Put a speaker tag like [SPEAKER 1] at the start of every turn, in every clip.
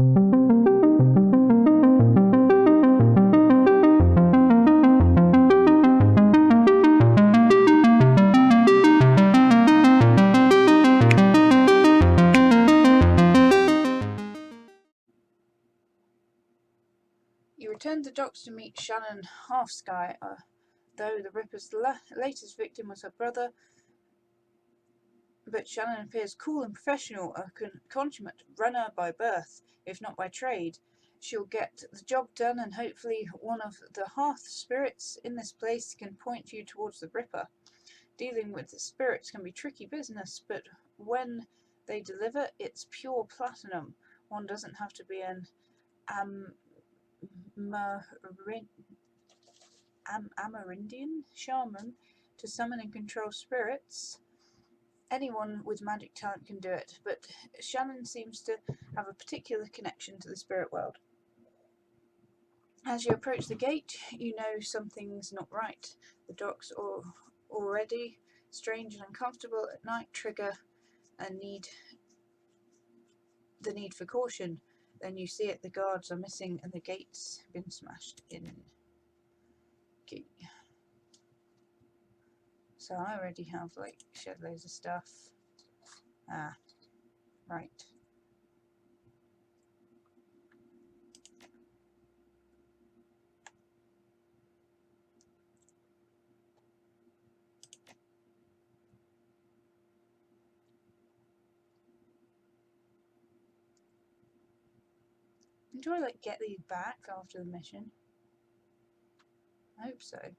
[SPEAKER 1] You return to the docks to meet Shannon Halfsky, though the Ripper's latest victim was her brother. But Shannon appears cool and professional, a consummate runner by birth, if not by trade. She'll get the job done, and hopefully one of the hearth spirits in this place can point you towards the Ripper. Dealing with the spirits can be tricky business, but when they deliver, it's pure platinum. One doesn't have to be an Amerindian shaman to summon and control spirits. Anyone with magic talent can do it, but Shannon seems to have a particular connection to the spirit world. As you approach the gate, you know something's not right. The docks are already strange and uncomfortable at night, trigger the need for caution. Then you see it, the guards are missing and the gate's been smashed in. Okay. So I already have shed loads of stuff. Ah, right. Do I get these back after the mission? I hope so.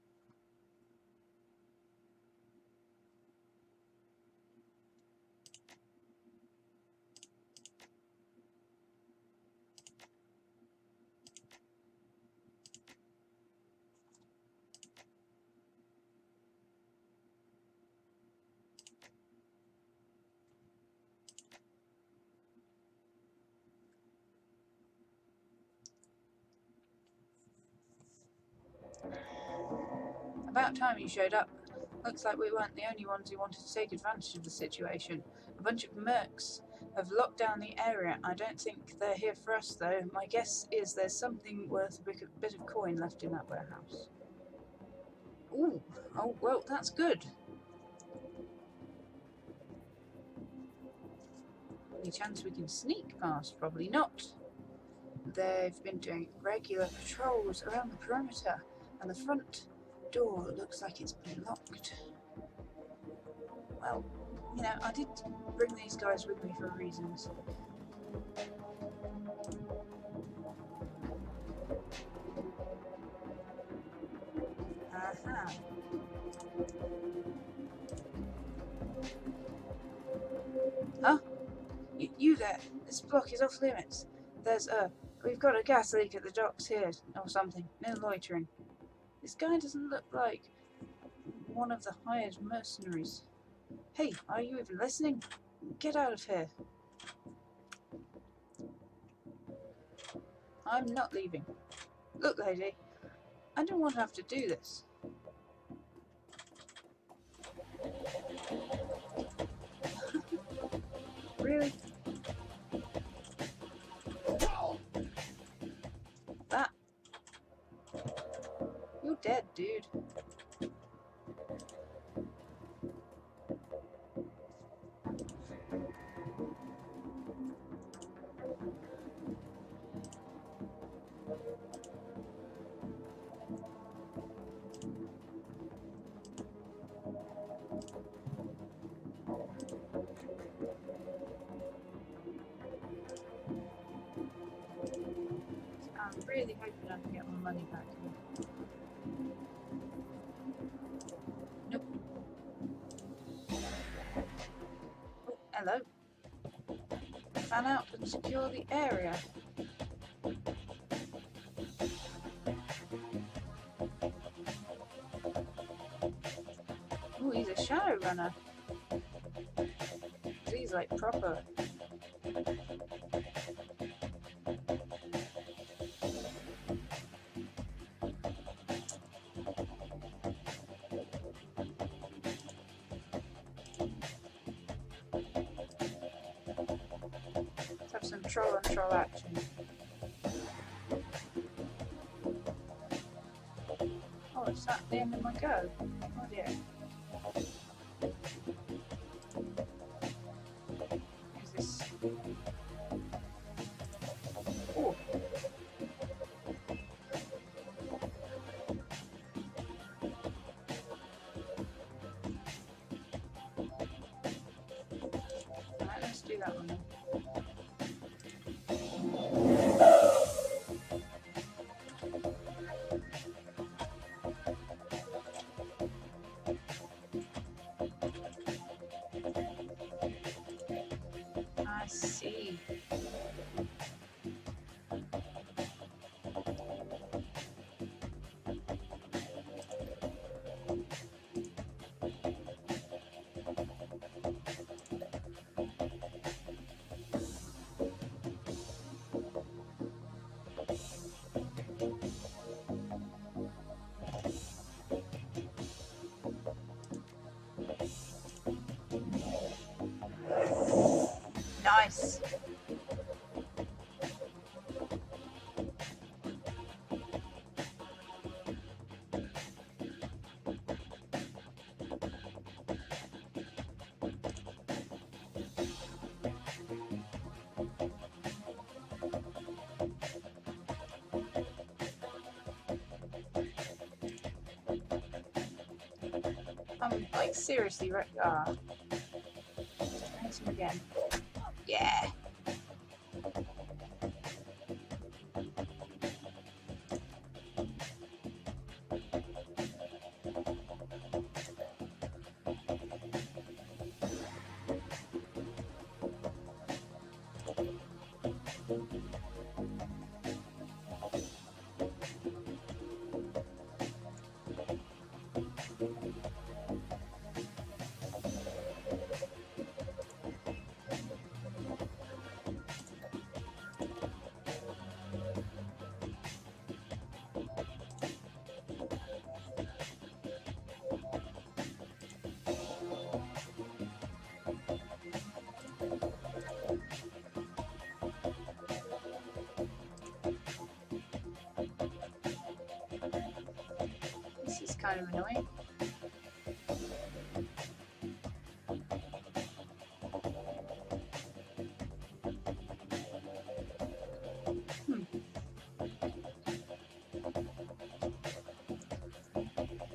[SPEAKER 1] About time you showed up. Looks like we weren't the only ones who wanted to take advantage of the situation. A bunch of mercs have locked down the area. I don't think they're here for us, though. My guess is there's something worth a bit of coin left in that warehouse. Ooh, oh, well, that's good. Any chance we can sneak past? Probably not. They've been doing regular patrols around the perimeter, and the front door looks like it's been locked. Well, I did bring these guys with me for reasons. Aha. Huh? You there? This block is off limits. We've got a gas leak at the docks here, or something. No loitering. This guy doesn't look like one of the hired mercenaries. Hey, are you even listening? Get out of here. I'm not leaving. Look, lady, I don't want to have to do this. Really? That? You're dead, dude. I'm really hoping I can get my money back here. Nope. Oh, hello. Fan out and secure the area. Oh, he's a Shadowrunner. He's proper. Let's have some troll on troll action. Oh, is that the end of my go? Oh dear. Is this... Oh. Alright, let's do that one then. I see. Nice. I'm like seriously hit him again. Yeah. This is kind of annoying.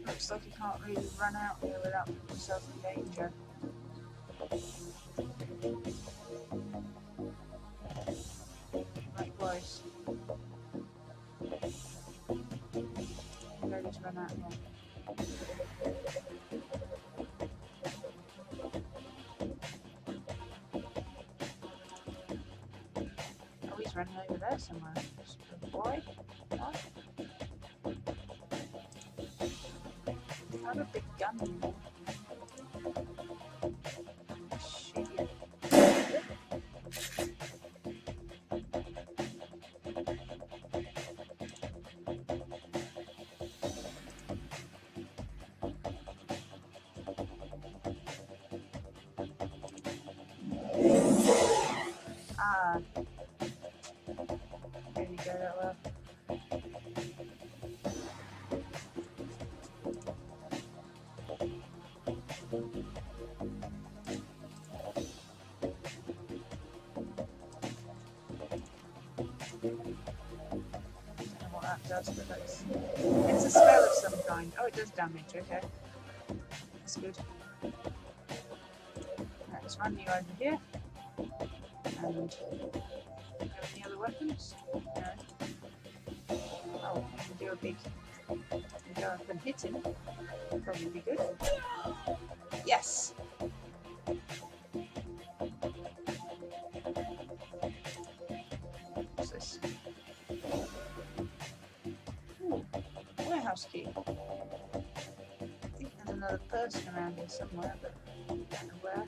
[SPEAKER 1] Looks like you can't really run out here without putting yourself in danger. Likewise. I'm ready to run out here. Oh, he's running over there somewhere. Why? What? I have a big gun in there. Shit. Ah. There you go, that well. Does, but it's a spell of some kind. Oh, it does damage, okay. That's good. Let's run you over here. And do you have any other weapons? No. Oh, I can do a big go up and hit him. Probably be good. Yes! What's this? Warehouse key. I think there's another person around here somewhere, but I don't know where.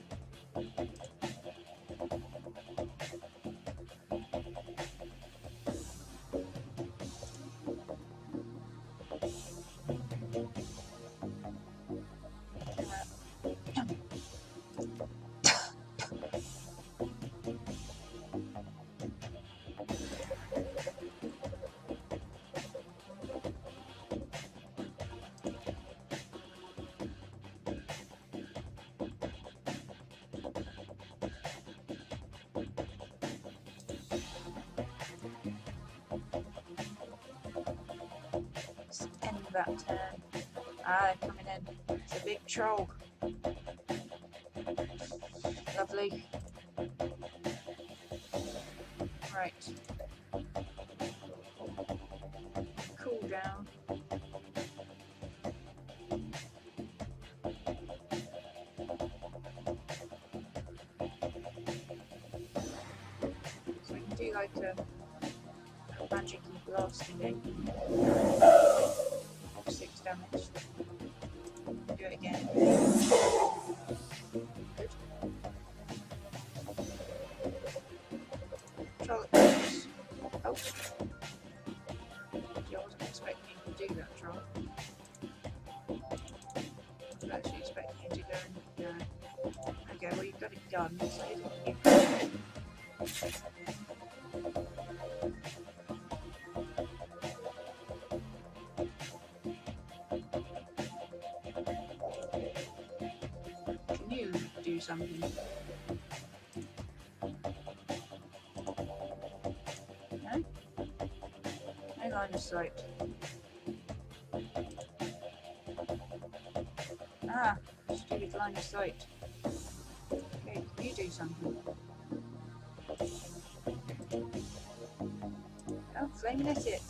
[SPEAKER 1] that turn. Ah, they're coming in. It's a big troll. Lovely. Right. Cool down. So we can do like a magic-y blasting game. 6 damage. Do it again. Good. Trollop. Oh. I wasn't expecting you to do that, Trollop. I was actually expecting you to go and... No. Okay, well you've got a gun, so you can you do something? No? No line of sight. Ah, stupid line of sight. Okay, can you do something? Oh, flaming at it.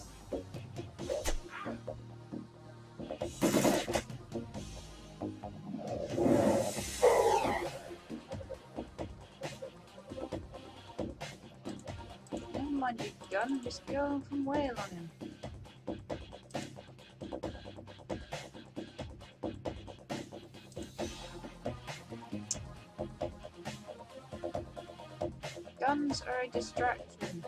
[SPEAKER 1] Never mind your gun, just go from whale on him. Guns are a distraction.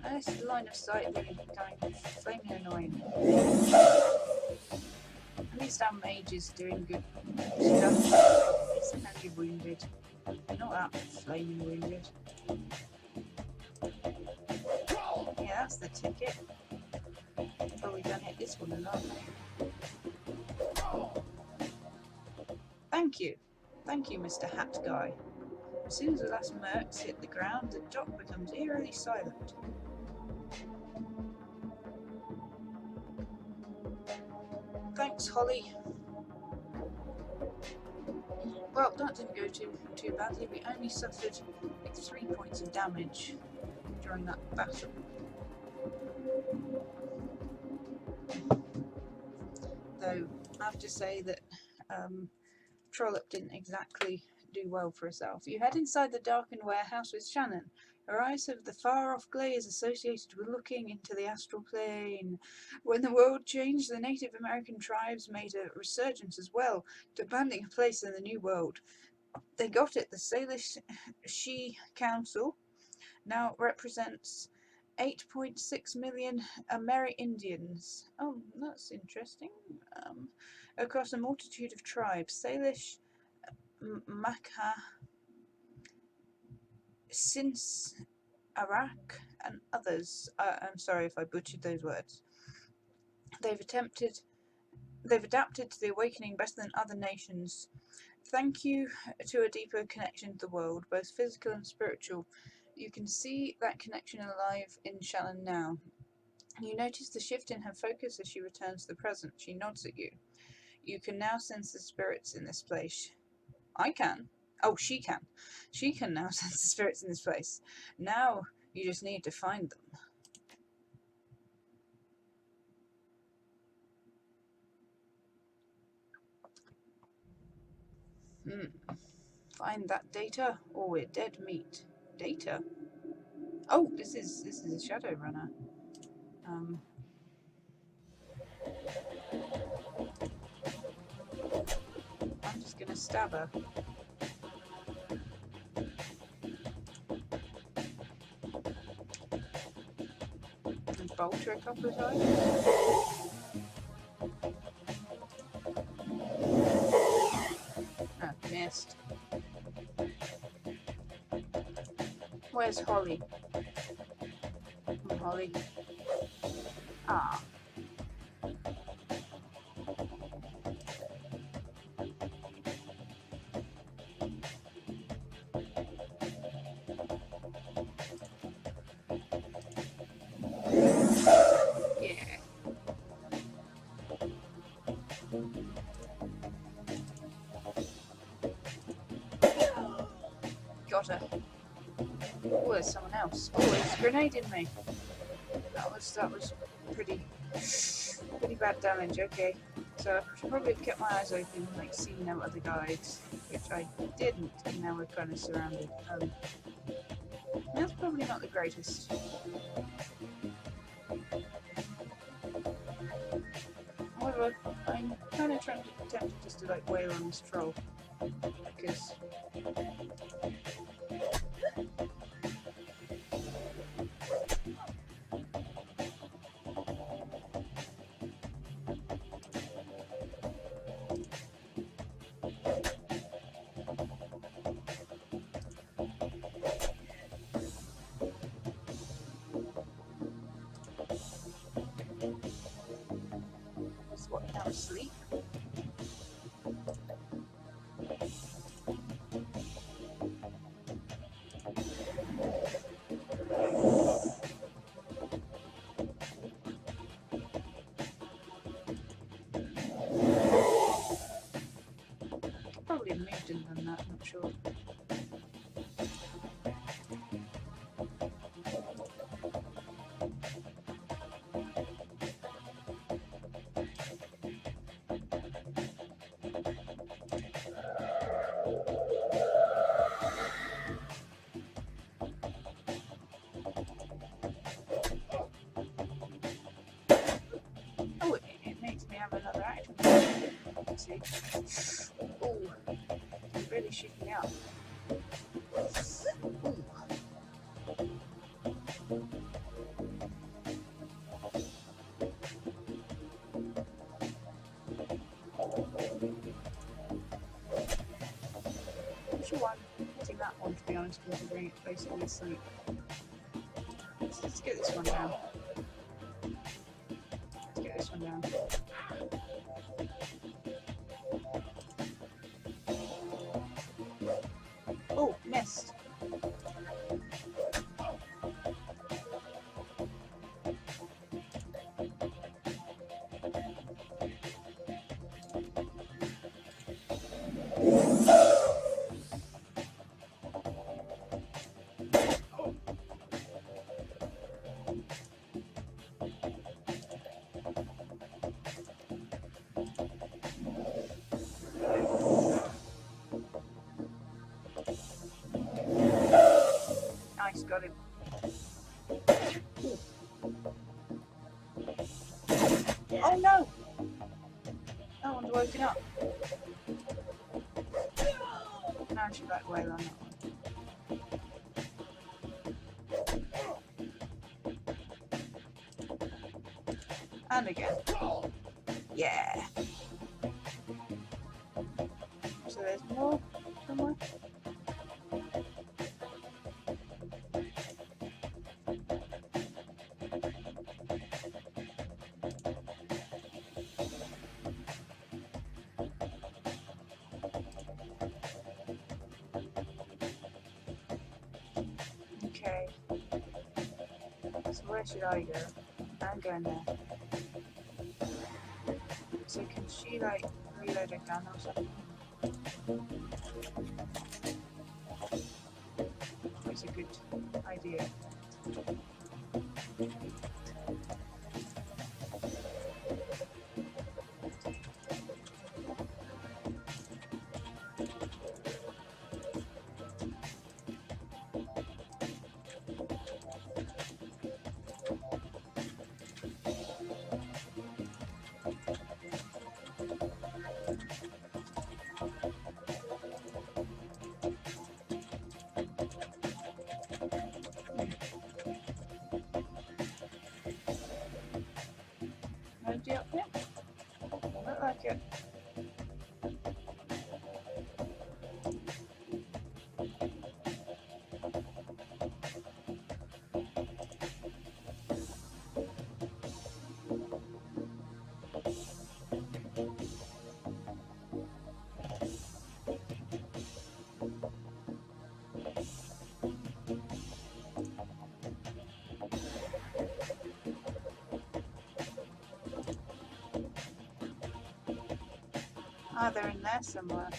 [SPEAKER 1] This line of sight being kind of flaming annoying. At least our mage is doing good stuff. It's only wounded. Not that flaming wounded. Yeah, that's the ticket. Probably don't hit this one enough. Thank you. Thank you, Mr. Hat Guy. As soon as the last mercs hit the ground, the dock becomes eerily silent. Thanks, Holly. Well, that didn't go too badly. We only suffered like 3 points of damage during that battle. Though, I have to say that Trollop didn't exactly do well for herself. You head inside the darkened warehouse with Shannon. Her eyes have the far-off glaze associated with looking into the astral plane. When the world changed, the Native American tribes made a resurgence as well, demanding a place in the new world. They got it. The Salish She Council now represents 8.6 million Amerindians. Oh, that's interesting. Across a multitude of tribes, Salish, Makha, Since, Iraq, and others. I'm sorry if I butchered those words. They've adapted to the awakening better than other nations. Thank you to a deeper connection to the world, both physical and spiritual. You can see that connection alive in Shannon now. You notice the shift in her focus as she returns to the present. She nods at you. You can now sense the spirits in this place. I can. Oh, she can. She can now sense the spirits in this place. Now you just need to find them. Find that data, or we're dead meat. Data? Oh, this is a Shadowrunner. I'm just gonna stab her. And bolt her a couple of times. Ah, missed. Where's Holly? Holly. Ah. Oh, there's someone else. Oh, there's a grenade in me. That was pretty bad damage. Okay, so I should probably have kept my eyes open and like see no other guides, which I didn't, and now we're kind of surrounded. That's probably not the greatest. However, I'm kind of tempted just to like wail on this troll because. What, now asleep? Probably moved and done that, I'm not sure. Oh, it makes me have another action. Let's see. Oh, it's really shooting me up. Ooh. I'm sure I'm hitting that one, to be honest, considering it's basically asleep. Let's get this one down. Let's get this one down. Oh, missed. Nice, got him. Oh no! That one's woken up. Now I should back away on that one. And again. Yeah! So there's more somewhere. Okay. So where should I go? I'm going there. So can she like reload a gun or something? That's a good idea. Nobody up here? Look like it. Ah, they're in there somewhere.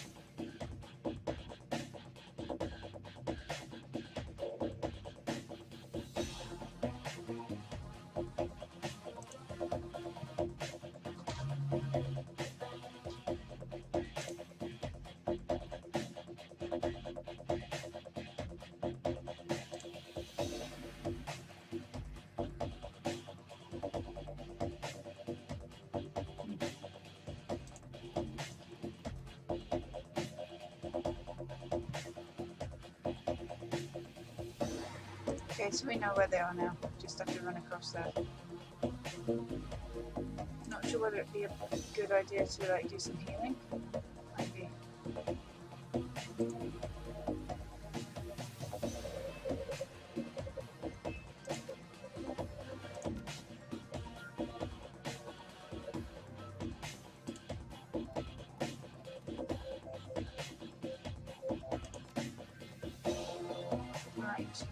[SPEAKER 1] Okay, so we know where they are now. Just have to run across there. Not sure whether it'd be a good idea to like do some healing. Maybe. Right.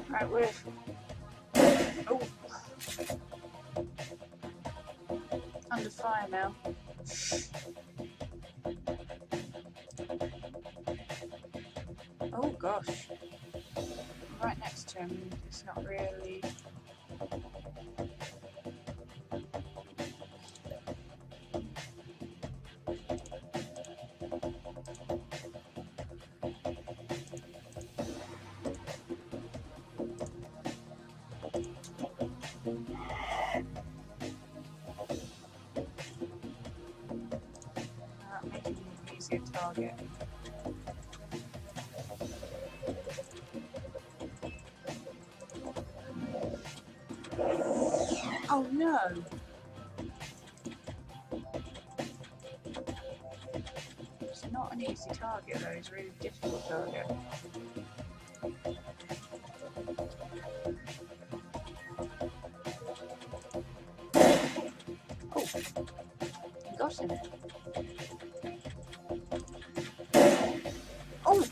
[SPEAKER 1] Right, we're under fire now. Oh gosh. I'm right next to him. It's not really. Making him an easier target. Oh no! It's not an easy target though, it's a really difficult target. Oh! You got him. Oh!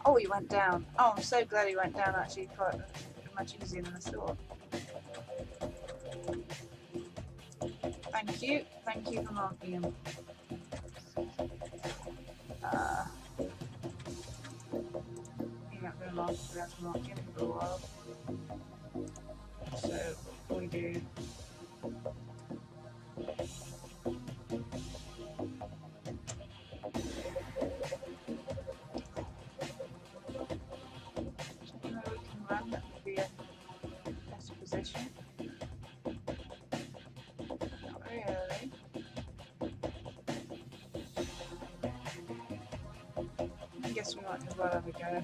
[SPEAKER 1] Oh, he went down. Oh, I'm so glad he went down, actually quite much easier than I thought. Thank you for marking him. You're not going to mark if we have to mark him for a while. So, what we do. Somewhere we can run that would be a better position. Not really. I guess we might as well have a go.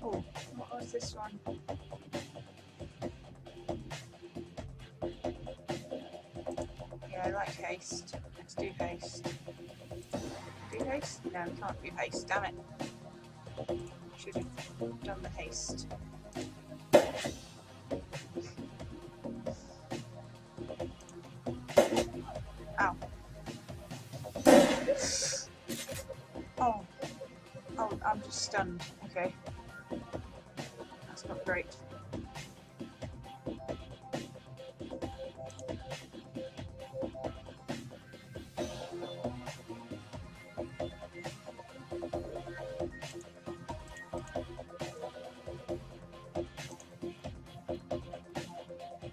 [SPEAKER 1] Oh, what was this one? Yeah, I like haste. Let's do haste. Do haste? No, we can't do haste, damn it. Should have done the haste. Ow. Oh. Oh, I'm just stunned. Okay. That's not great.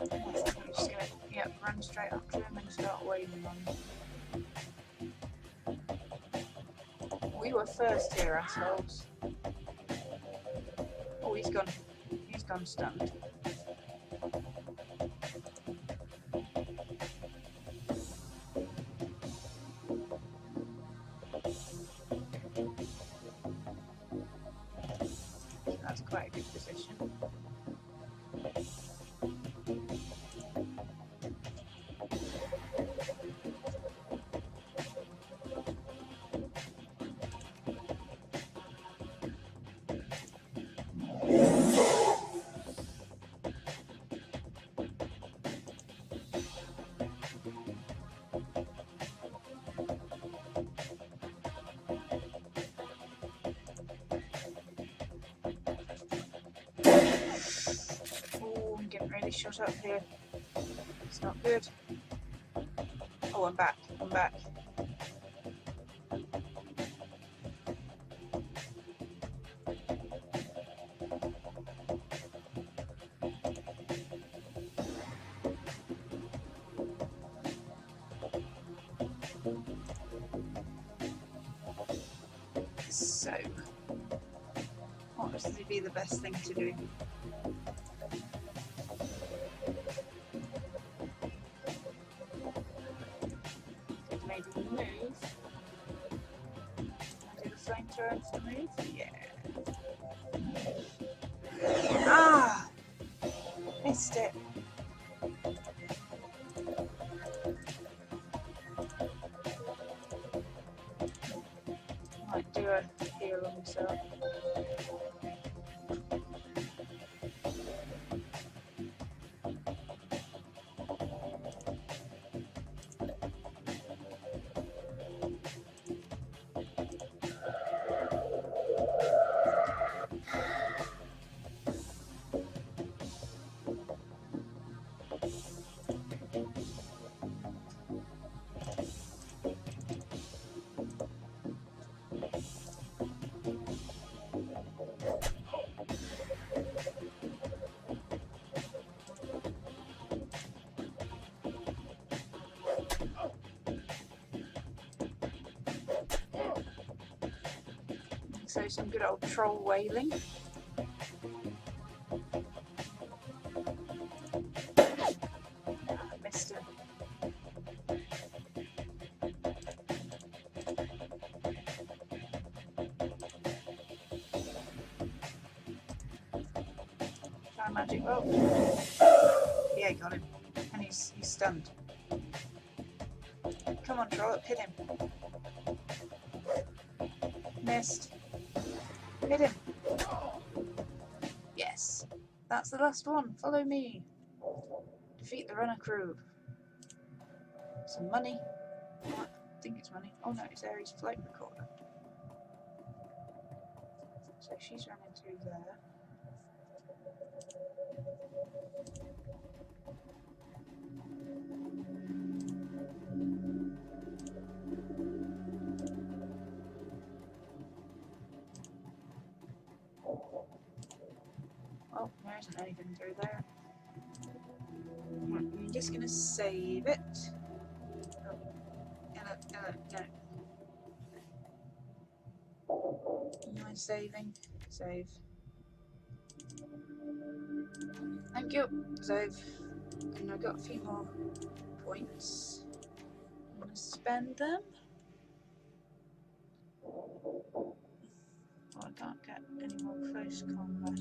[SPEAKER 1] I'm just gonna, run straight up to him and start waving on him. We were first here, assholes. Oh, he's gone. He's gone stunned. So that's quite a good position. shot up here. It's not good. Oh, I'm back. I'm back. So, what would be the best thing to do? Maybe move. Do the flamethrowers to move? Yeah. Ah! Missed it. Might do a heal on myself. So some good old troll wailing. Missed him. Try magic. Oh, yeah, got him. And he's stunned. Come on, Trollop, hit him. Missed. Hit him. Yes. That's the last one. Follow me. Defeat the runner crew. Some money. I think it's money. Oh no, it's Aries' flight recorder. So she's running through there. Oh, there isn't anything through there. I'm just gonna save it. No. Am I saving? Save. Thank you. Save. And I've got a few more points. I'm gonna spend them. Oh, I can't get any more close combat.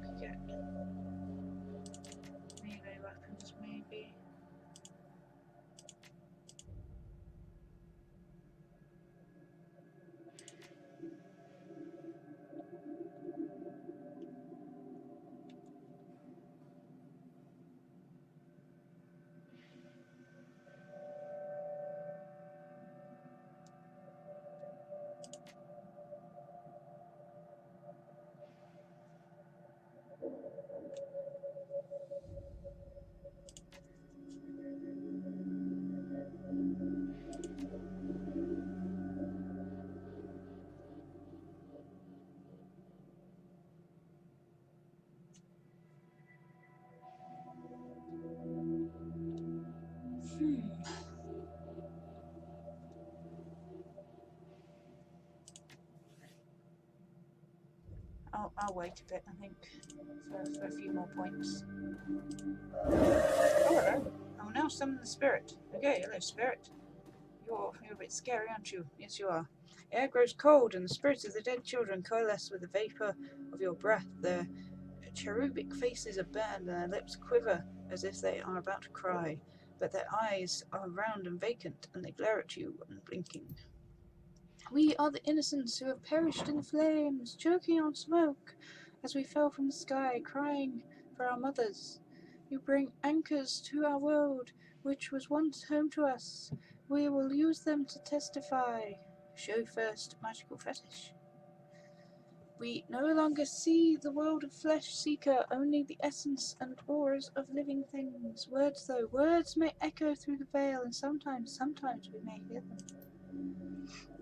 [SPEAKER 1] Could get melee weapons, maybe. I'll wait a bit, I think, for a few more points. Oh, hello. I will now summon the spirit. Okay, hello, spirit. You're a bit scary, aren't you? Yes, you are. Air grows cold, and the spirits of the dead children coalesce with the vapour of your breath. Their cherubic faces are burned, and their lips quiver as if they are about to cry. But their eyes are round and vacant, and they glare at you, unblinking. We are the innocents who have perished in the flames, choking on smoke, as we fell from the sky, crying for our mothers. You bring anchors to our world, which was once home to us. We will use them to testify. Show first magical fetish. We no longer see the world of flesh seeker, only the essence and auras of living things. Words, though, words may echo through the veil, and sometimes we may hear them.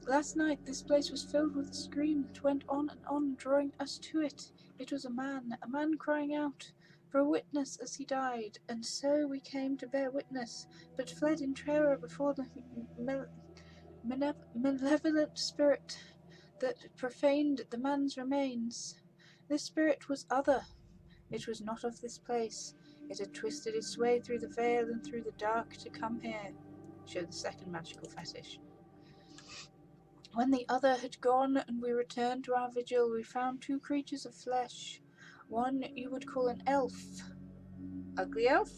[SPEAKER 1] Last night this place was filled with a scream that went on, drawing us to it. It was a man crying out for a witness as he died, and so we came to bear witness, but fled in terror before the malevolent spirit that profaned the man's remains. This spirit was other. It was not of this place. It had twisted its way through the veil and through the dark to come here. Show the second magical fetish. When the other had gone and we returned to our vigil, we found two creatures of flesh. One you would call an elf. Ugly elf?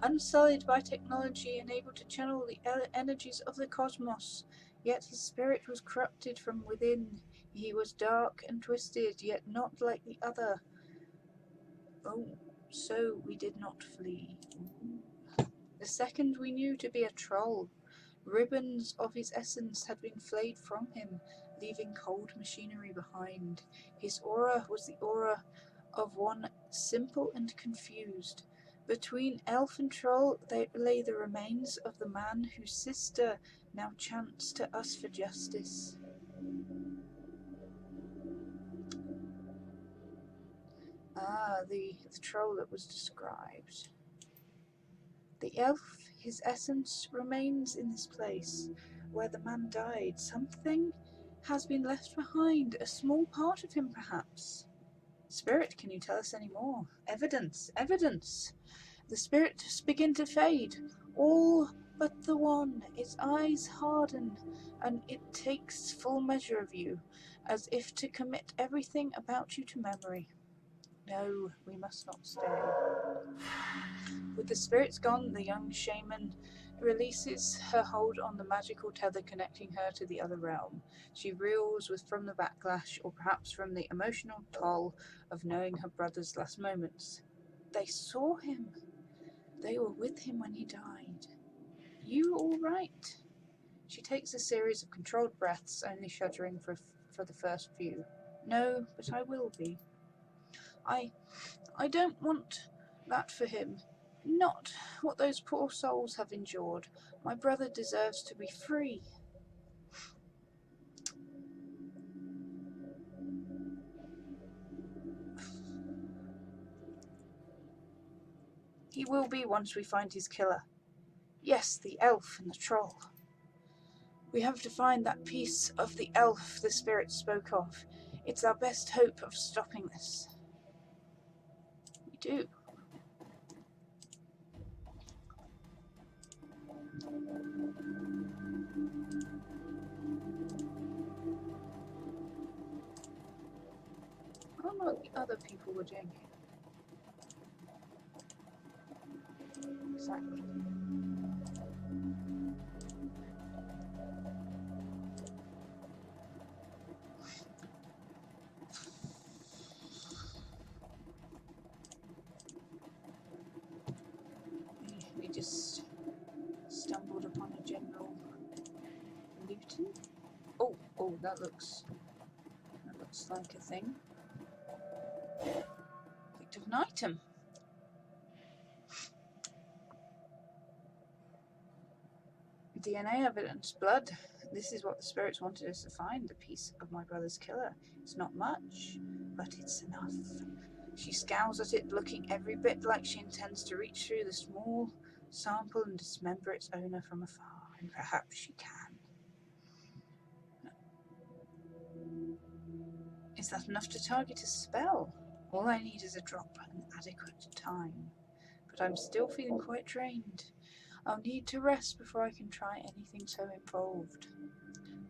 [SPEAKER 1] Unsullied by technology and able to channel the energies of the cosmos, yet his spirit was corrupted from within. He was dark and twisted, yet not like the other. Oh, so we did not flee. The second we knew to be a troll. Ribbons of his essence had been flayed from him, leaving cold machinery behind. His aura was the aura of one simple and confused. Between elf and troll lay the remains of the man whose sister now chants to us for justice. Ah, the troll that was described. The elf, his essence, remains in this place where the man died. Something has been left behind, a small part of him perhaps. Spirit, can you tell us any more? Evidence, evidence! The spirits begin to fade, all but the one. Its eyes harden, and it takes full measure of you, as if to commit everything about you to memory. No, we must not stay. With the spirits gone, the young shaman releases her hold on the magical tether connecting her to the other realm. She reels from the backlash, or perhaps from the emotional toll of knowing her brother's last moments. They saw him. They were with him when he died. You all right? She takes a series of controlled breaths, only shuddering for the first few. No, but I will be. I don't want that for him. Not what those poor souls have endured. My brother deserves to be free. He will be once we find his killer. Yes, the elf and the troll. We have to find that piece of the elf the spirit spoke of. It's our best hope of stopping this. We do. I don't know what the other people were doing here. Exactly. We just stumbled upon a general looting. Oh, that looks like a thing. Picked up an item. DNA evidence, blood. This is what the spirits wanted us to find, the piece of my brother's killer. It's not much, but it's enough. She scowls at it, looking every bit like she intends to reach through the small sample and dismember its owner from afar, and perhaps she can. Is that enough to target a spell? All I need is a drop and adequate time. But I'm still feeling quite drained. I'll need to rest before I can try anything so involved.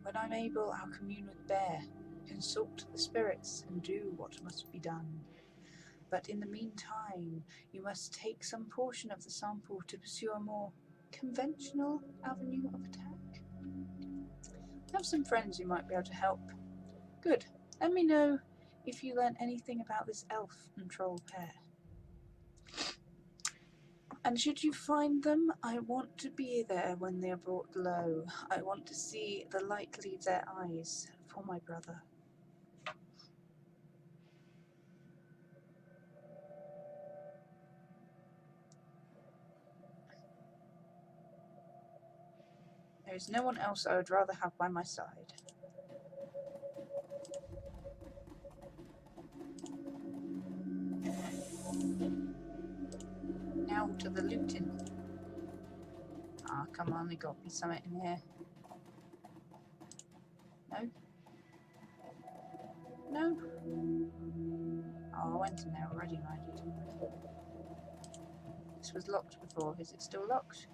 [SPEAKER 1] When I'm able, I'll commune with Bear, consult the spirits, and do what must be done. But in the meantime, you must take some portion of the sample to pursue a more conventional avenue of attack. I have some friends who might be able to help. Good. Let me know if you learn anything about this elf and troll pair. And should you find them, I want to be there when they are brought low. I want to see the light leave their eyes for my brother. There is no one else I would rather have by my side. Now to the looting. Ah, come on, there got to be something in here. No? No? Oh, I went in there already, minded. This was locked before. Is it still locked?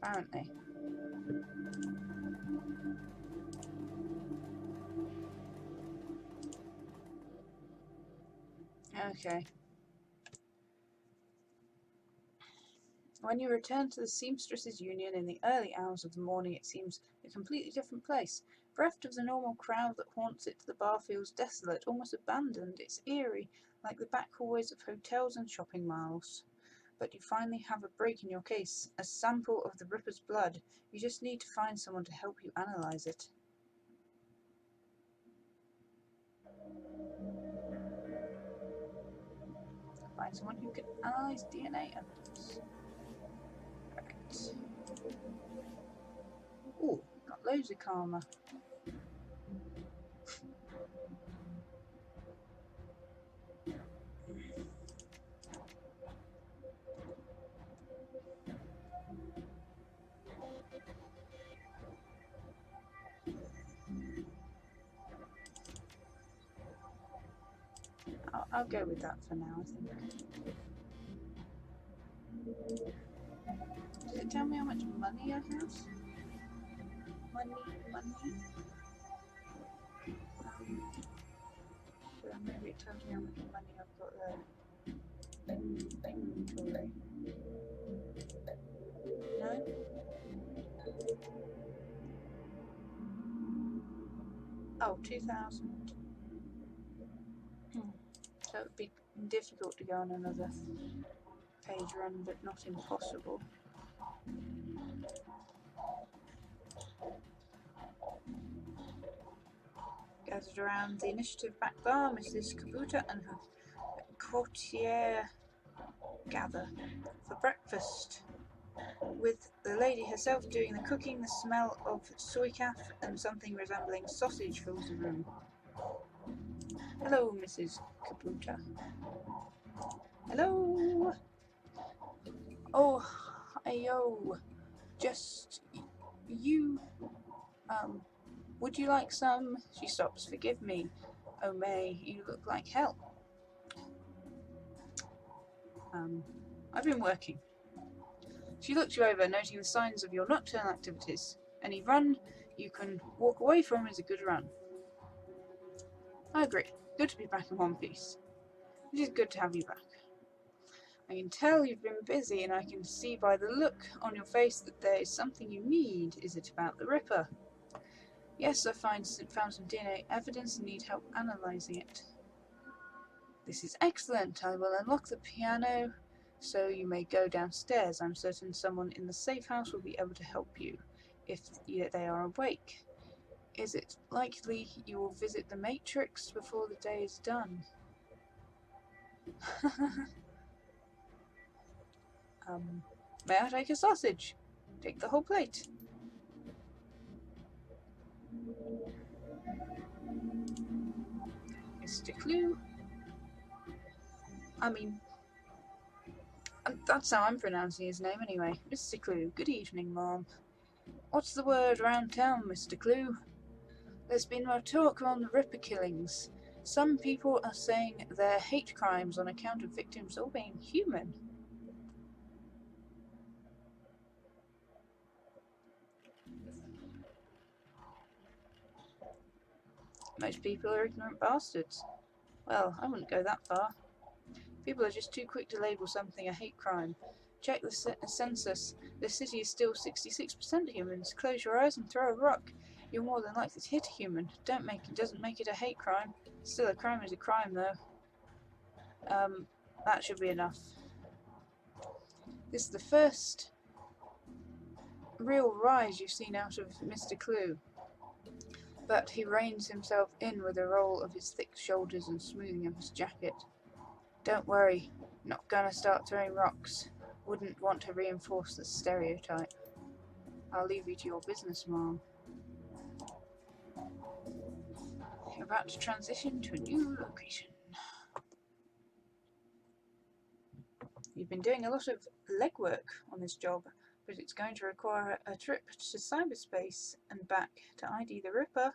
[SPEAKER 1] Apparently. Okay. When you return to the Seamstresses' Union in the early hours of the morning, it seems a completely different place. Bereft of the normal crowd that haunts it, the bar feels desolate, almost abandoned. It's eerie, like the back hallways of hotels and shopping malls. But you finally have a break in your case, a sample of the Ripper's blood. You just need to find someone to help you analyze it. Find someone who can analyze DNA evidence. Right. Ooh, got loads of karma. I'll go with that for now, I think. Does it tell me how much money I have? Money. So maybe it tells me how much money I've got there. Inventory. No? Oh, 2,000. So it would be difficult to go on another page run, but not impossible. Gathered around the initiative back bar, Mrs. Kabuta and her courtier gather for breakfast, with the lady herself doing the cooking. The smell of soykaf and something resembling sausage fills the room. Hello, Mrs. Kabuta. Hello. Oh, ayo. Just you. Would you like some? She stops. Forgive me. Oh, May, you look like hell. I've been working. She looks you over, noting the signs of your nocturnal activities. Any run you can walk away from is a good run. I agree. Good to be back in one piece. It is good to have you back. I can tell you've been busy, and I can see by the look on your face that there is something you need. Is it about the Ripper? Yes, I found some DNA evidence and need help analysing it. This is excellent. I will unlock the piano so you may go downstairs. I'm certain someone in the safe house will be able to help you if they are awake. Is it likely you will visit the Matrix before the day is done? May I take a sausage? Take the whole plate. Mr. Clue. That's how I'm pronouncing his name anyway. Mr. Clue. Good evening, Mom. What's the word round town, Mr. Clue? There's been more talk on the Ripper killings. Some people are saying they're hate crimes on account of victims all being human. Most people are ignorant bastards. Well, I wouldn't go that far. People are just too quick to label something a hate crime. Check the census. The city is still 66% humans. Close your eyes and throw a rock. You're more than likely to hit a human. Doesn't make it a hate crime. Still, a crime is a crime, though. That should be enough. This is the first real rise you've seen out of Mr. Clue. But he reins himself in with a roll of his thick shoulders and smoothing of his jacket. Don't worry, not gonna start throwing rocks. Wouldn't want to reinforce the stereotype. I'll leave you to your business, Mom. You're about to transition to a new location. You've been doing a lot of legwork on this job, but it's going to require a trip to cyberspace and back to ID the Ripper,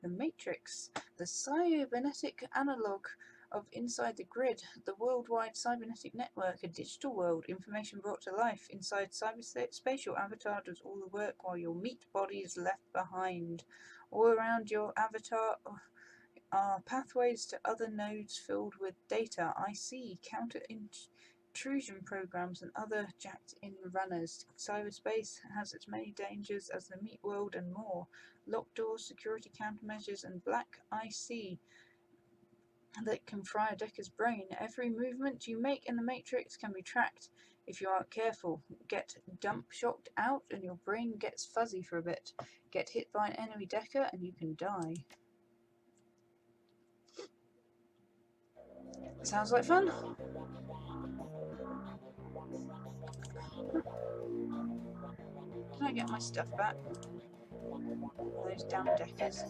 [SPEAKER 1] the Matrix, the cybernetic analogue of Inside the Grid, the worldwide cybernetic network, a digital world, information brought to life. Inside cyberspace, your avatar does all the work while your meat body is left behind. All around your avatar are pathways to other nodes filled with data, IC, counter-intrusion programs and other jacked-in runners. Cyberspace has its many dangers as the meat world and more. Locked doors, security countermeasures and black IC that can fry a Decker's brain. Every movement you make in the Matrix can be tracked. If you aren't careful, get dump shocked out and your brain gets fuzzy for a bit. Get hit by an enemy Decker and you can die. Sounds like fun. Can I get my stuff back? Those damn Deckers.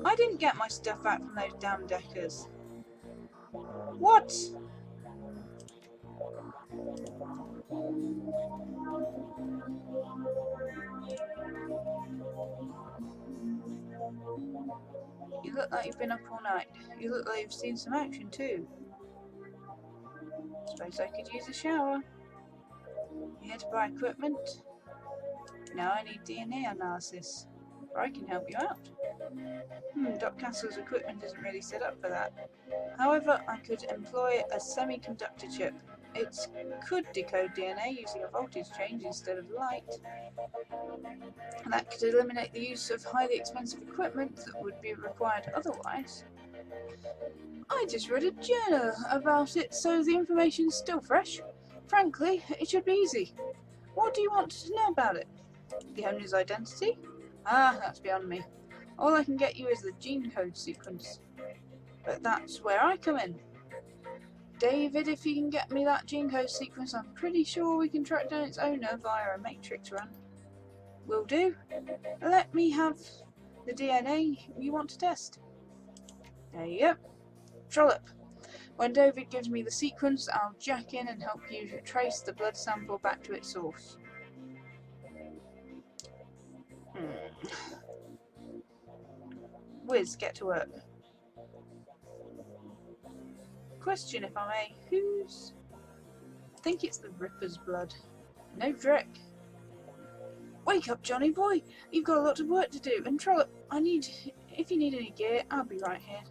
[SPEAKER 1] I didn't get my stuff back from those damn Deckers. What? You look like you've been up all night. You look like you've seen some action too. Suppose I could use a shower. You here to buy equipment? Now I need DNA analysis. Or I can help you out. Doc Castle's equipment isn't really set up for that. However, I could employ a semiconductor chip. It could decode DNA using a voltage change instead of light. And that could eliminate the use of highly expensive equipment that would be required otherwise. I just read a journal about it, so the information's still fresh. Frankly, it should be easy. What do you want to know about it? The owner's identity? Ah, that's beyond me. All I can get you is the gene code sequence. But that's where I come in. David, if you can get me that gene code sequence, I'm pretty sure we can track down its owner via a matrix run. Will do. Let me have the DNA you want to test. There you go. Trollop. When David gives me the sequence, I'll jack in and help you trace the blood sample back to its source. Whiz, get to work. Question, if I may, whose? I think it's the Ripper's blood. No Drek. Wake up, Johnny boy. You've got a lot of work to do. And Trollop, if you need any gear, I'll be right here.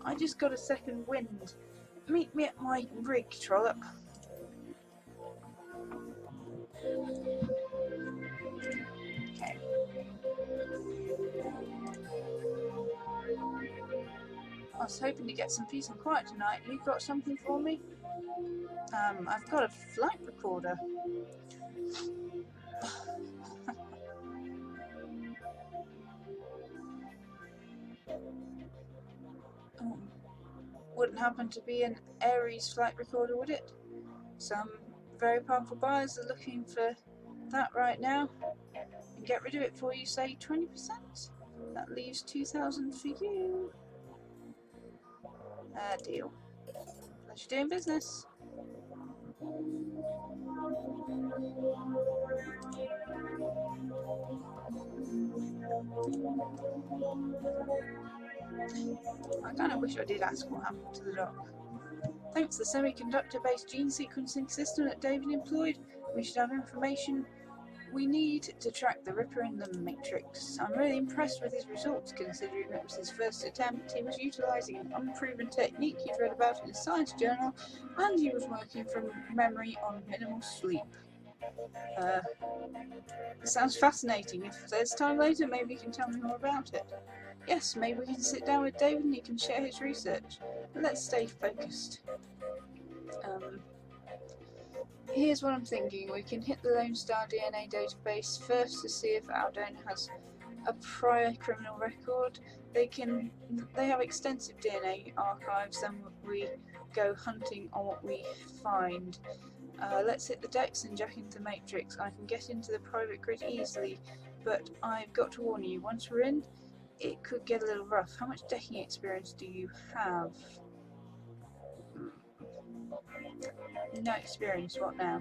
[SPEAKER 1] I just got a second wind. Meet me at my rig, Trollop. Okay. I was hoping to get some peace and quiet tonight. You got something for me? I've got a flight recorder. Wouldn't happen to be an Ares flight recorder, would it? Some very powerful buyers are looking for that right now. And get rid of it for you, say 20%. That leaves 2,000 for you. Deal. Pleasure doing business. I kind of wish I did ask what happened to the doc. Thanks to the semiconductor-based gene sequencing system that David employed, we should have information we need to track the Ripper in the Matrix. I'm really impressed with his results, considering it was his first attempt. He was utilising an unproven technique he'd read about in a science journal, and he was working from memory on minimal sleep. It sounds fascinating. If there's time later, maybe you can tell me more about it. Yes, maybe we can sit down with David and he can share his research. But let's stay focused. Here's what I'm thinking. We can hit the Lone Star DNA database first to see if Aldone has a prior criminal record. They have extensive DNA archives, and we go hunting on what we find. Let's hit the decks and jack into the Matrix. I can get into the private grid easily, but I've got to warn you, once we're in, it could get a little rough. How much decking experience do you have? No experience, what now?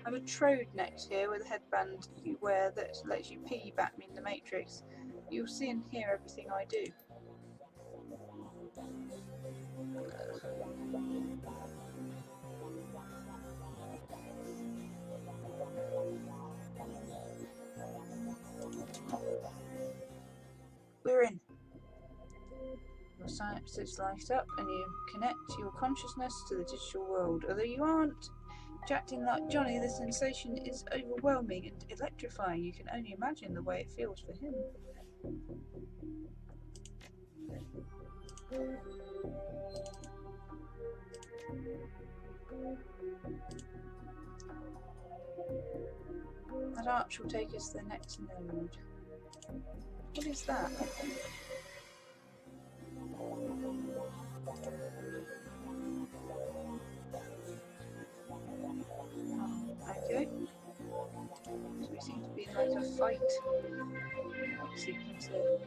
[SPEAKER 1] I have a Trode next here with a headband you wear that lets you piggyback me in the Matrix. You'll see and hear everything I do. We're in. Your synapses light up and you connect your consciousness to the digital world. Although you aren't jacked in like Johnny, the sensation is overwhelming and electrifying. You can only imagine the way it feels for him. That arch will take us to the next node. What is that? Okay. So we seem to be in like a fight sequence here.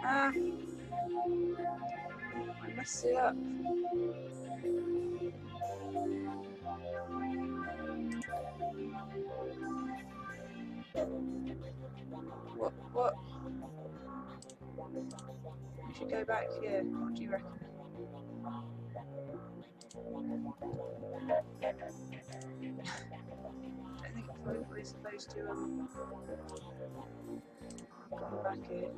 [SPEAKER 1] Ah! I messed it up. What? We should go back here. What do you reckon? I think we're supposed to go back here.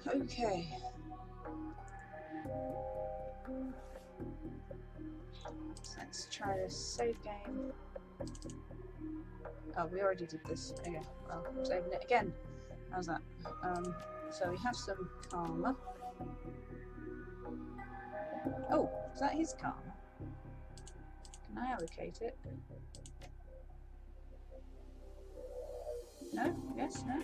[SPEAKER 1] Okay. Let's try this save game. Oh, we already did this. Okay, well, I'm saving it again. How's that? So we have some karma. Oh, is that his karma? Can I allocate it? No? Yes? No?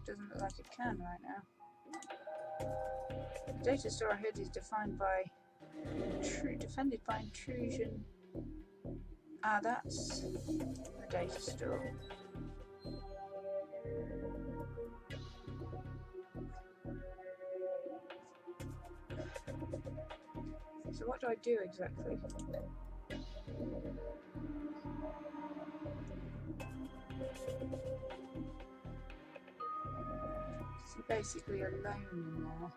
[SPEAKER 1] Doesn't look like it can right now. The data store ahead is defended by intrusion. Ah, that's the data store. So what do I do exactly? So basically alone in there.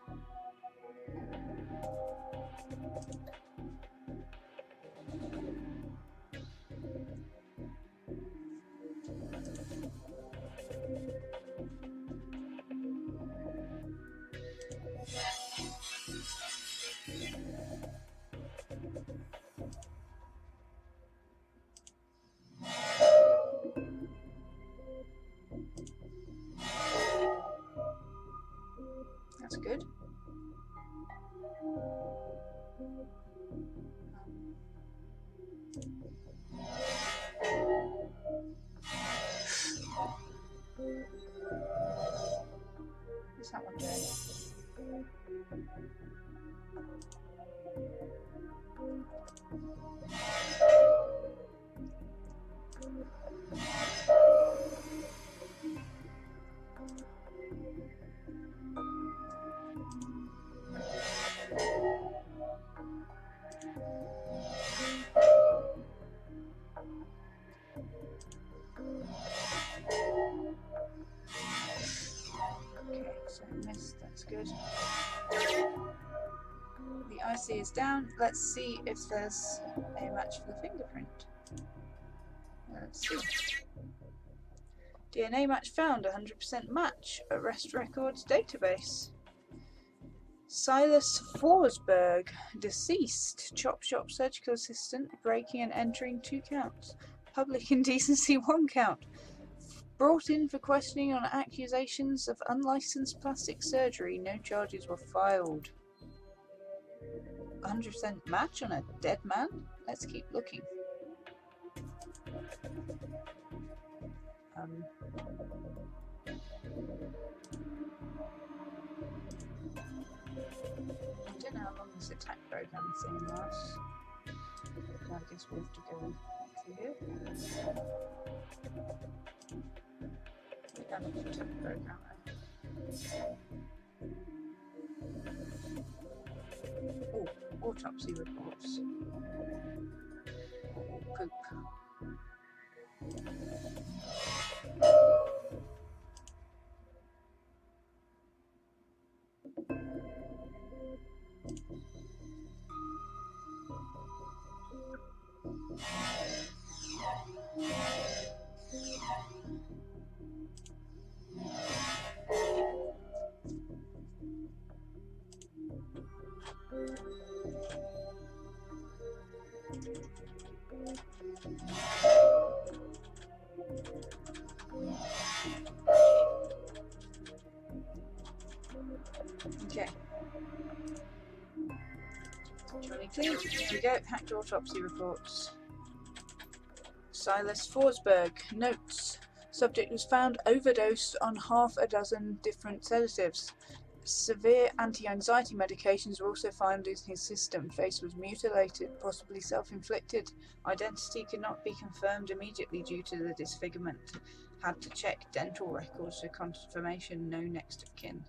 [SPEAKER 1] That's good. What's that one doing? Okay, so I missed, that's good. The IC is down. Let's see if there's a match for the fingerprint. Let's see. DNA match found, 100% match. Arrest records database. Silas Forsberg, deceased. Chop shop surgical assistant, breaking and entering 2 counts. Public indecency 1 count. Brought in for questioning on accusations of unlicensed plastic surgery. No charges were filed. 100% match on a dead man? Let's keep looking. I don't know how long this attack program thing lasts. I guess we have to go to here. We don't have to attack program. Oh, autopsy reports. Poop. Okay. Johnny clean. Here we go. Hacked autopsy reports. Silas Forsberg. Notes. Subject was found overdosed on half a dozen different sedatives. Severe anti-anxiety medications were also found in his system. Face was mutilated, possibly self-inflicted. Identity could not be confirmed immediately due to the disfigurement. Had to check dental records for confirmation. No next of kin.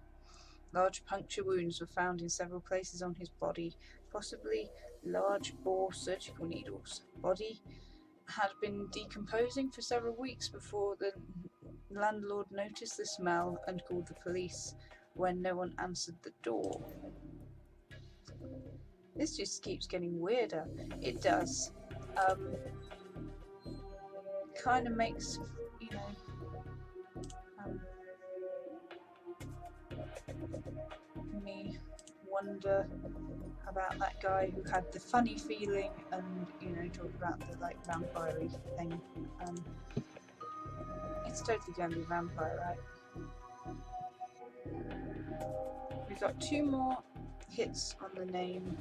[SPEAKER 1] Large puncture wounds were found in several places on his body, possibly large bore surgical needles. Body had been decomposing for several weeks before the landlord noticed the smell and called the police when no one answered the door. This just keeps getting weirder. It does. Kind of makes, you know, me wonder about that guy who had the funny feeling and, you know, talked about the like vampire-y thing. It's totally going to be vampire, right? We've got 2 more hits on the name.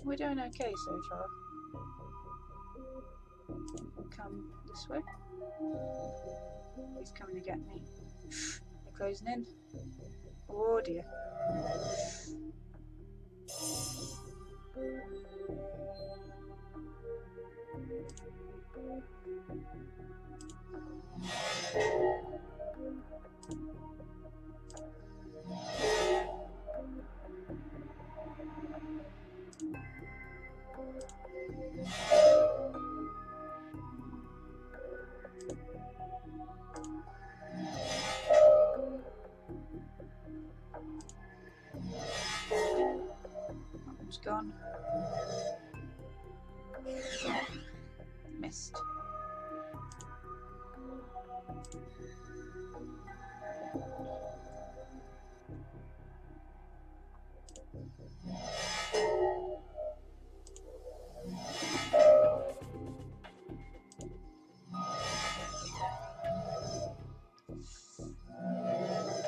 [SPEAKER 1] We're doing okay so far. Come this way. He's coming to get me. They're closing in. Oh dear. That one's gone. Missed.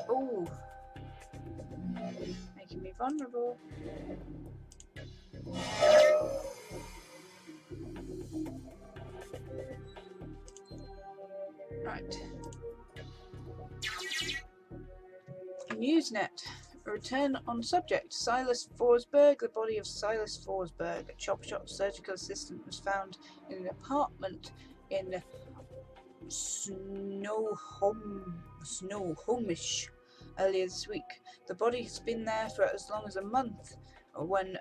[SPEAKER 1] Oh, making me vulnerable. Right. Newsnet. Return on subject. Silas Forsberg. The body of Silas Forsberg, a chop shop surgical assistant, was found in an apartment in Snohomish earlier this week. The body has been there for as long as a month when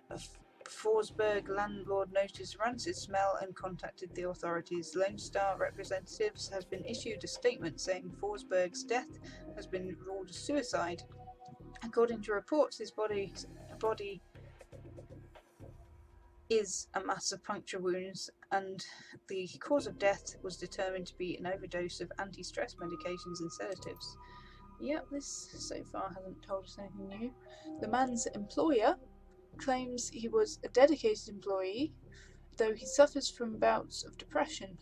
[SPEAKER 1] Forsberg landlord noticed rancid smell and contacted the authorities. Lone Star representatives has been issued a statement saying Forsberg's death has been ruled a suicide. According to reports, his body is a mass of puncture wounds, and the cause of death was determined to be an overdose of anti-stress medications and sedatives. Yep, this so far hasn't told us anything new. The man's employer claims he was a dedicated employee, though he suffers from bouts of depression.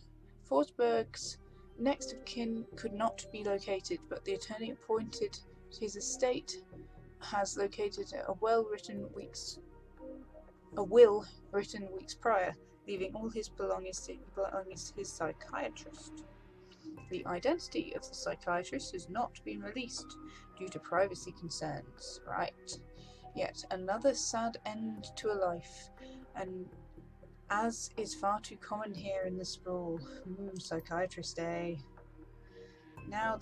[SPEAKER 1] Forsberg's next of kin could not be located, but the attorney appointed to his estate has located a will written weeks prior, leaving all his belongings to his psychiatrist. The identity of the psychiatrist has not been released due to privacy concerns. Right. Yet another sad end to a life, and as is far too common here in the sprawl. Psychiatrist, eh? Now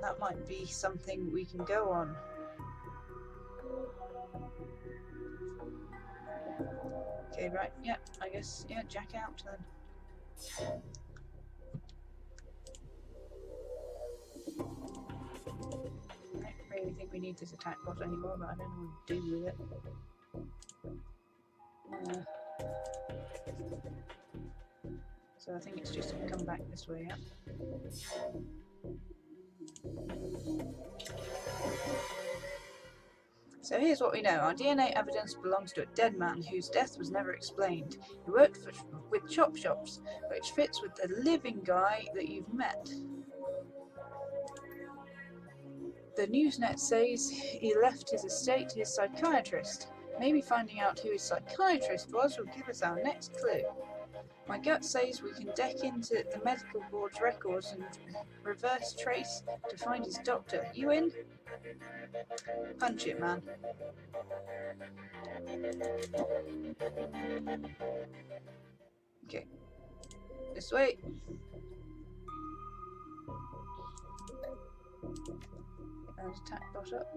[SPEAKER 1] that might be something we can go on. Okay, right, yeah, I guess, yeah, jack out then. I don't really think we need this attack bot anymore, but I don't know what to do with it. So I think it's just to come back this way, yeah? So here's what we know. Our DNA evidence belongs to a dead man whose death was never explained. He worked with chop shops, which fits with the living guy that you've met. The Newsnet says he left his estate to his psychiatrist. Maybe finding out who his psychiatrist was will give us our next clue. My gut says we can deck into the medical board's records and reverse trace to find his doctor. You in? Punch it, man. Okay. This way. And attack bot up.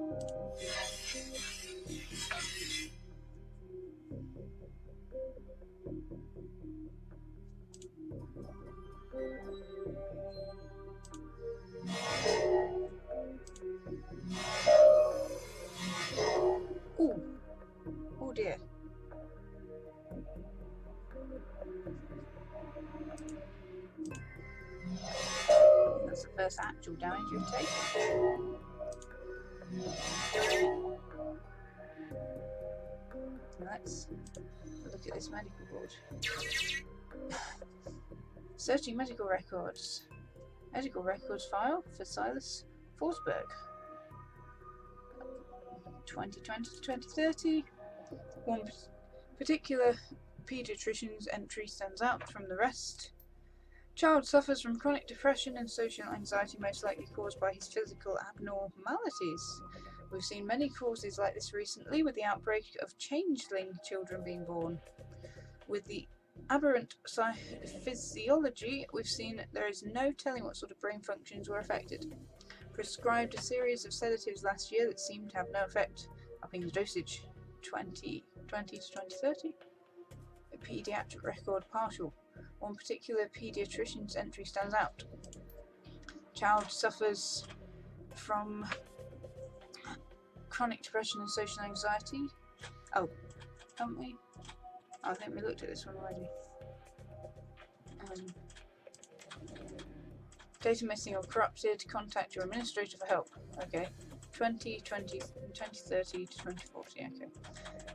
[SPEAKER 1] Ooh. Oh dear. That's the first actual damage you've taken. Let's look at this medical board. Searching medical records. Medical records file for Silas Forsberg. 2020 to 2030. One particular paediatrician's entry stands out from the rest. Child suffers from chronic depression and social anxiety, most likely caused by his physical abnormalities. We've seen many causes like this recently, with the outbreak of changeling children being born. With the aberrant physiology we've seen, there is no telling what sort of brain functions were affected. Prescribed a series of sedatives last year that seemed to have no effect, upping the dosage. 2020 to 2030. A paediatric record partial. One particular paediatrician's entry stands out. Child suffers from chronic depression and social anxiety. Oh, haven't we? I think we looked at this one already. Data missing or corrupted. Contact your administrator for help. Okay. 2030 to 2040.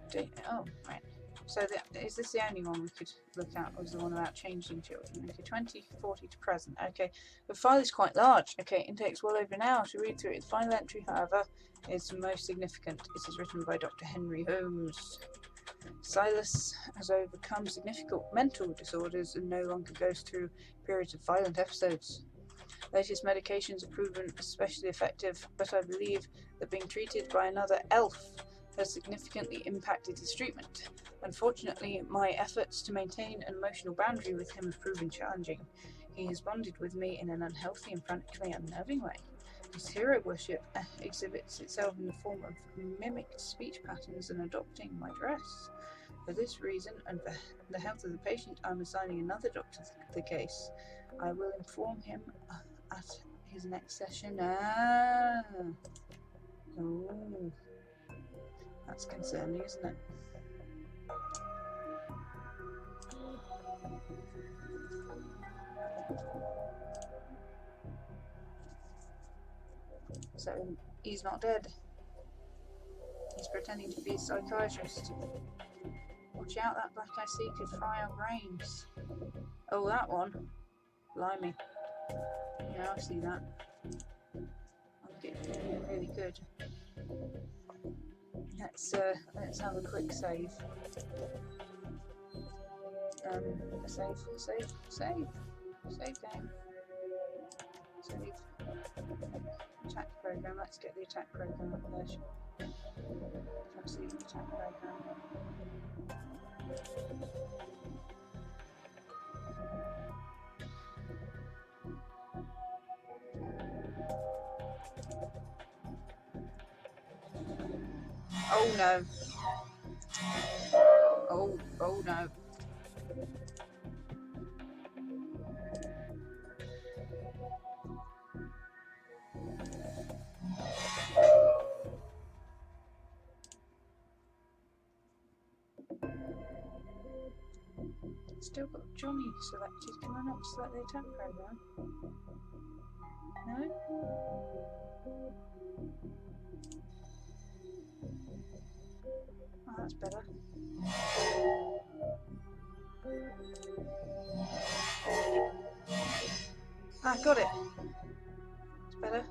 [SPEAKER 1] Okay. Oh, right. So is this the only one we could look at, or was the one about changing children? Okay, 2040 to present. Okay, the file is quite large. Okay, it takes well over an hour to read through it. The final entry, however, is the most significant. It is written by Dr. Henry Holmes. Silas has overcome significant mental disorders and no longer goes through periods of violent episodes. Latest medications are proven especially effective, but I believe that being treated by another elf has significantly impacted his treatment. Unfortunately, my efforts to maintain an emotional boundary with him have proven challenging. He has bonded with me in an unhealthy and frantically unnerving way. His hero worship exhibits itself in the form of mimicked speech patterns and adopting my dress. For this reason, and for the health of the patient, I'm assigning another doctor to the case. I will inform him at his next session. Oh, that's concerning, isn't it? So, he's not dead. He's pretending to be a psychiatrist. Watch out, that black I see could fry our brains. Oh, that one. Blimey. Yeah, I see that. I'm getting really good. Let's have a quick save. Save game. Save. Attack program. Let's get the attack program up there. Let's see the attack program. Oh no. Oh no. Still got Johnny selected. Can I not select the attack program? No? Oh, that's better. Ah, got it. It's better.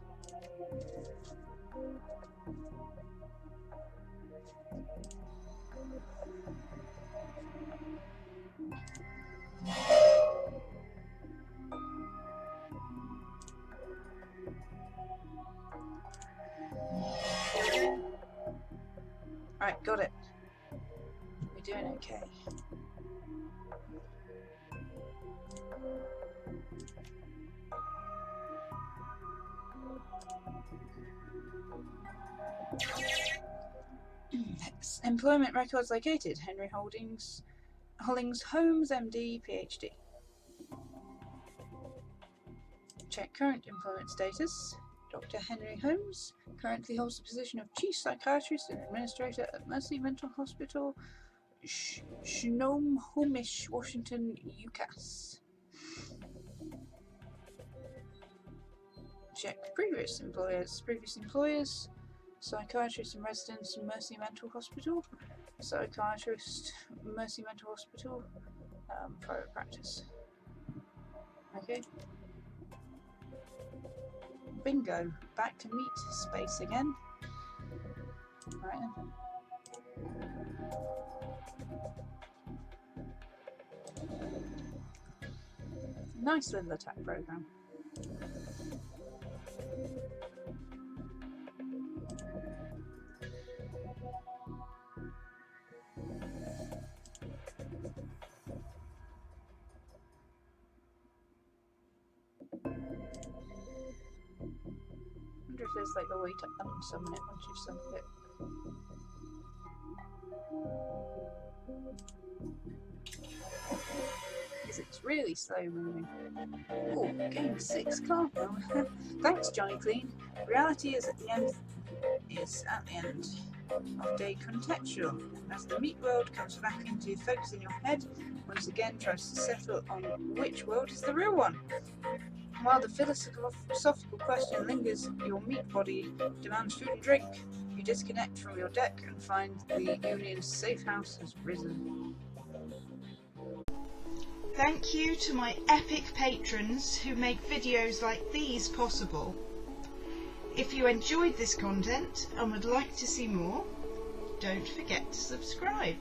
[SPEAKER 1] Right, got it. We're doing okay. Employment records located. Henry Hollings, Holmes, MD, PhD. Check current employment status. Dr. Henry Holmes currently holds the position of Chief Psychiatrist and Administrator at Mercy Mental Hospital, Snohomish, Washington, UCAS. Check previous employers. Psychiatrist in residence in Mercy Mental Hospital. Psychiatrist, Mercy Mental Hospital, private practice. Okay. Bingo. Back to meat space again. Right then. Nice little attack program. I wonder if there's like a way to unsummon it once you've summoned it. Because it's really slow moving. Oh, game 6 card now. Thanks, Johnny Clean. Reality is at the end of day contextual. As the meat world comes back into focus in your head, once again tries to settle on which world is the real one. While the philosophical question lingers, your meat body demands food and drink. You disconnect from your deck and find the Union's safe house has risen.
[SPEAKER 2] Thank you to my epic patrons who make videos like these possible. If you enjoyed this content and would like to see more, don't forget to subscribe.